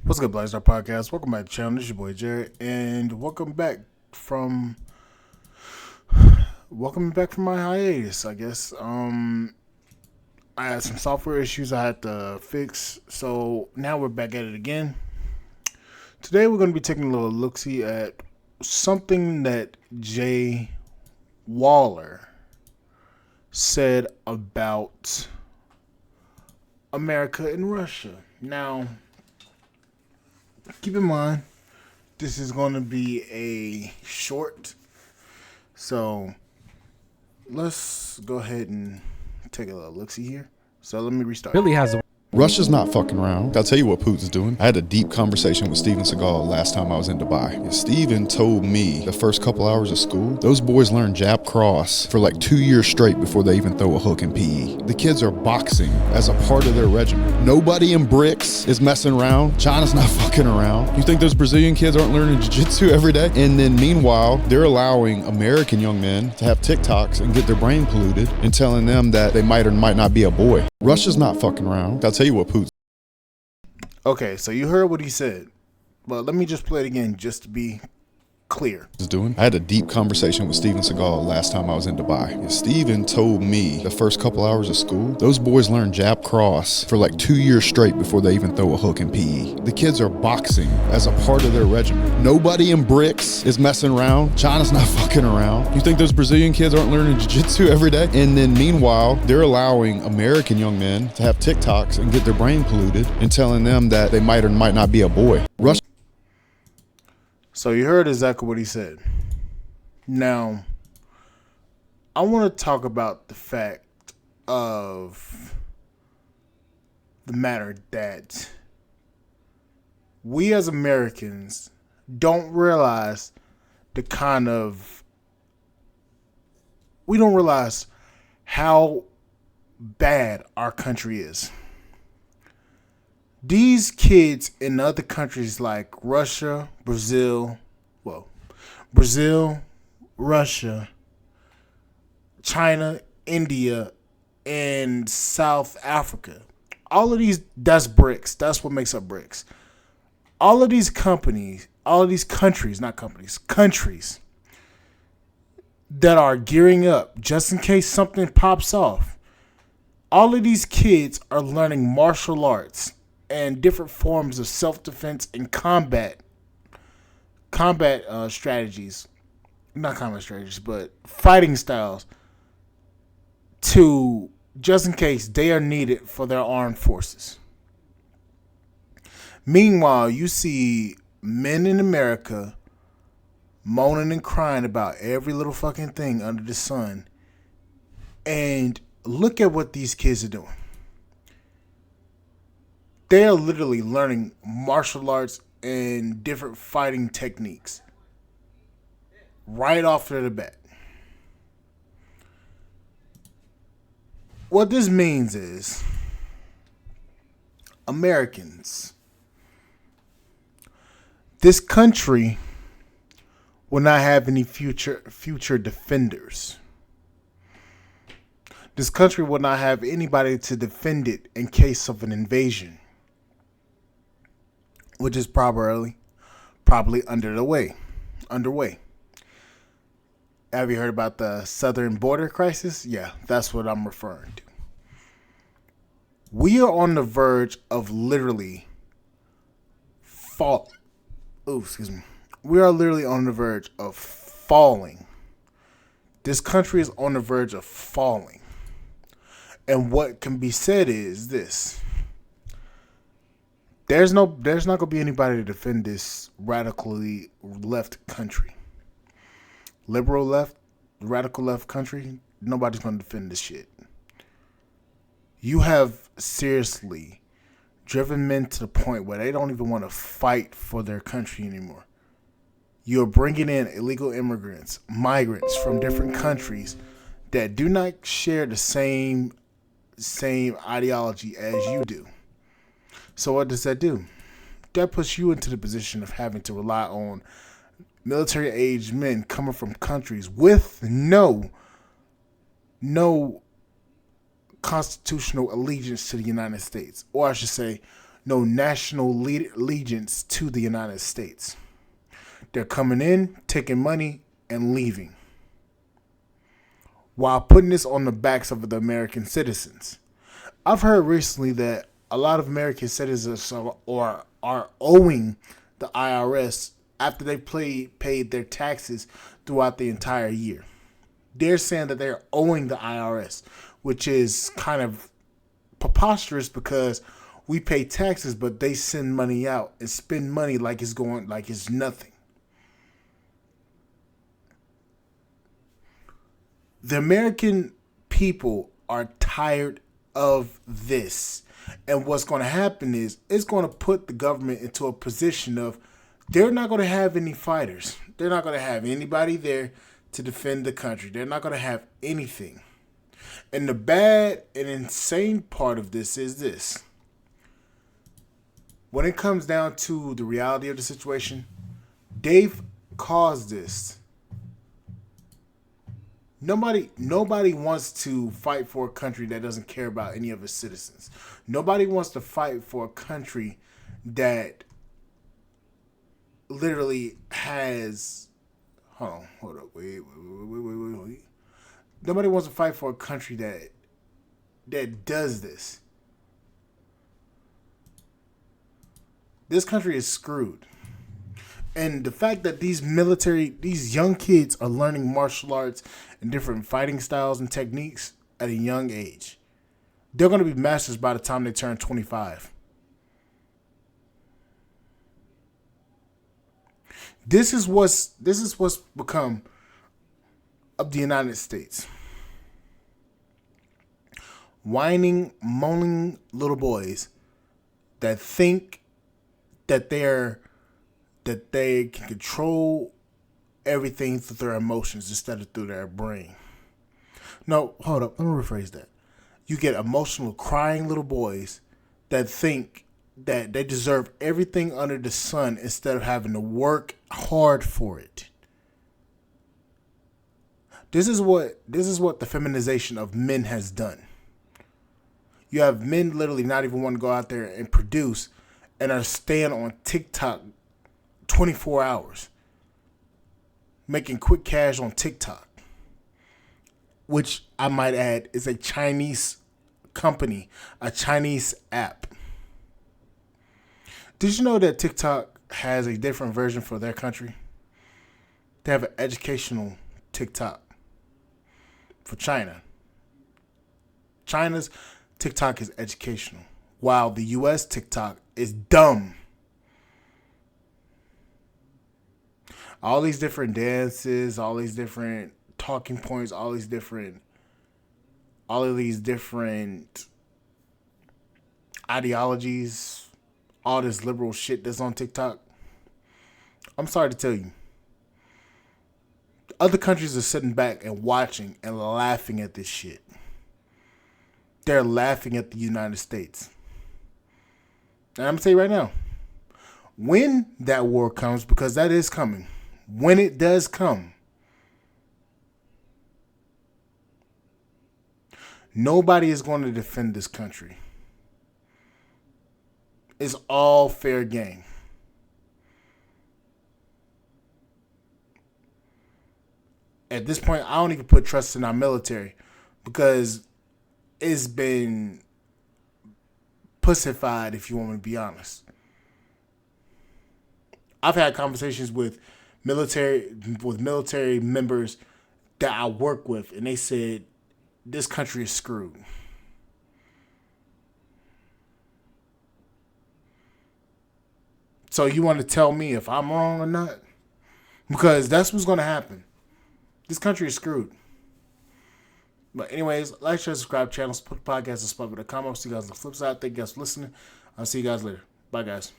What's good, Black Star Podcast? Welcome back to the channel. This is your boy Jared, and from welcome back from my hiatus. I guess I had some software issues I had to fix, so now we're back at it again. Today we're going to be taking a little look-see at something that Jay Waller said about America and Russia. Now, keep in mind, this is going to be a short, so let's go ahead and take a little look-see here. So let me restart. Really has a Russia's not fucking around. I'll tell you what Putin's doing. I had a deep conversation with Steven Seagal last time I was in Dubai. And Steven told me the first couple hours of school, those boys learn jab cross for like 2 years straight before they even throw a hook in PE. The kids are boxing as a part of their regimen. Nobody in BRICS is messing around. China's not fucking around. You think those Brazilian kids aren't learning jiu-jitsu every day? And then meanwhile, they're allowing American young men to have TikToks and get their brain polluted and telling them that they might or might not be a boy. Russia's not fucking around. I'll tell you what Putin. Okay, so you heard what he said, but let me just play it again just to be clear. Is doing. I had a deep conversation with Steven Seagal last time I was in Dubai. And Steven told me the first couple hours of school, those boys learn jab cross for like 2 years straight before they even throw a hook in PE. The kids are boxing as a part of their regimen. Nobody in BRICS is messing around. China's not fucking around. You think those Brazilian kids aren't learning jiu-jitsu every day? And then meanwhile, they're allowing American young men to have TikToks and get their brain polluted and telling them that they might or might not be a boy. Russia. So you heard exactly what he said. Now, I want to talk about the fact of the matter that we as Americans don't realize we don't realize how bad our country is. These kids in other countries like Russia, Brazil, Russia, China, India, and South Africa. All of these, that's BRICS. That's what makes up BRICS. All of these countries that are gearing up just in case something pops off. All of these kids are learning martial arts and different forms of self-defense and combat strategies, not combat strategies, but fighting styles, to just in case they are needed for their armed forces. Meanwhile, you see men in America moaning and crying about every little fucking thing under the sun, and look at what these kids are doing. They are literally learning martial arts and different fighting techniques right off the bat. What this means is Americans, this country will not have any future defenders. This country will not have anybody to defend it in case of an invasion, which is probably underway. Have you heard about the southern border crisis? Yeah, that's what I'm referring to. We are on the verge of literally We are literally on the verge of falling. This country is on the verge of falling. And what can be said is this. There's not going to be anybody to defend this radically left country. Liberal left, radical left country, nobody's going to defend this shit. You have seriously driven men to the point where they don't even want to fight for their country anymore. You're bringing in illegal immigrants, migrants from different countries that do not share the same ideology as you do. So what does that do? That puts you into the position of having to rely on military-aged men coming from countries with no constitutional allegiance to the United States. Or I should say, no national allegiance to the United States. They're coming in, taking money, and leaving, while putting this on the backs of the American citizens. I've heard recently that a lot of American citizens are owing the IRS after they paid their taxes throughout the entire year. They're saying that they're owing the IRS, which is kind of preposterous because we pay taxes, but they send money out and spend money like it's nothing. The American people are tired of this. And what's going to happen is it's going to put the government into a position of they're not going to have any fighters. They're not going to have anybody there to defend the country. They're not going to have anything. And the bad and insane part of this is this. When it comes down to the reality of the situation, they've caused this. Nobody wants to fight for a country that doesn't care about any of its citizens. Nobody wants to fight for a country that literally has. Hold up, wait. Nobody wants to fight for a country that does this. This country is screwed. And the fact that these young kids are learning martial arts and different fighting styles and techniques at a young age, they're going to be masters by the time they turn 25. This is what's become of the United States. Whining, moaning little boys that think that they can control everything through their emotions instead of through their brain. No, hold up. Let me rephrase that. You get emotional, crying little boys that think that they deserve everything under the sun instead of having to work hard for it. This is what the feminization of men has done. You have men literally not even want to go out there and produce and are staying on TikTok 24 hours, making quick cash on TikTok, which I might add is a Chinese company, a Chinese app. Did you know that TikTok has a different version for their country? They have an educational TikTok for China. China's TikTok is educational, while the U.S. TikTok is dumb. All these different dances, all these different talking points, all of these different ideologies, all this liberal shit that's on TikTok. I'm sorry to tell you. Other countries are sitting back and watching and laughing at this shit. They're laughing at the United States. And I'm going to tell you right now, when that war comes, because that is coming, when it does come, nobody is going to defend this country. It's all fair game. At this point, I don't even put trust in our military because it's been pussified, if you want me to be honest. I've had conversations with military members that I work with, and they said this country is screwed. So you want to tell me if I'm wrong or not? Because that's what's going to happen. This country is screwed. But anyways, like, share, subscribe, channels, put the podcast in spot with a comment. I'll see you guys on the flip side. Thank you guys for listening. I'll see you guys later. Bye, guys.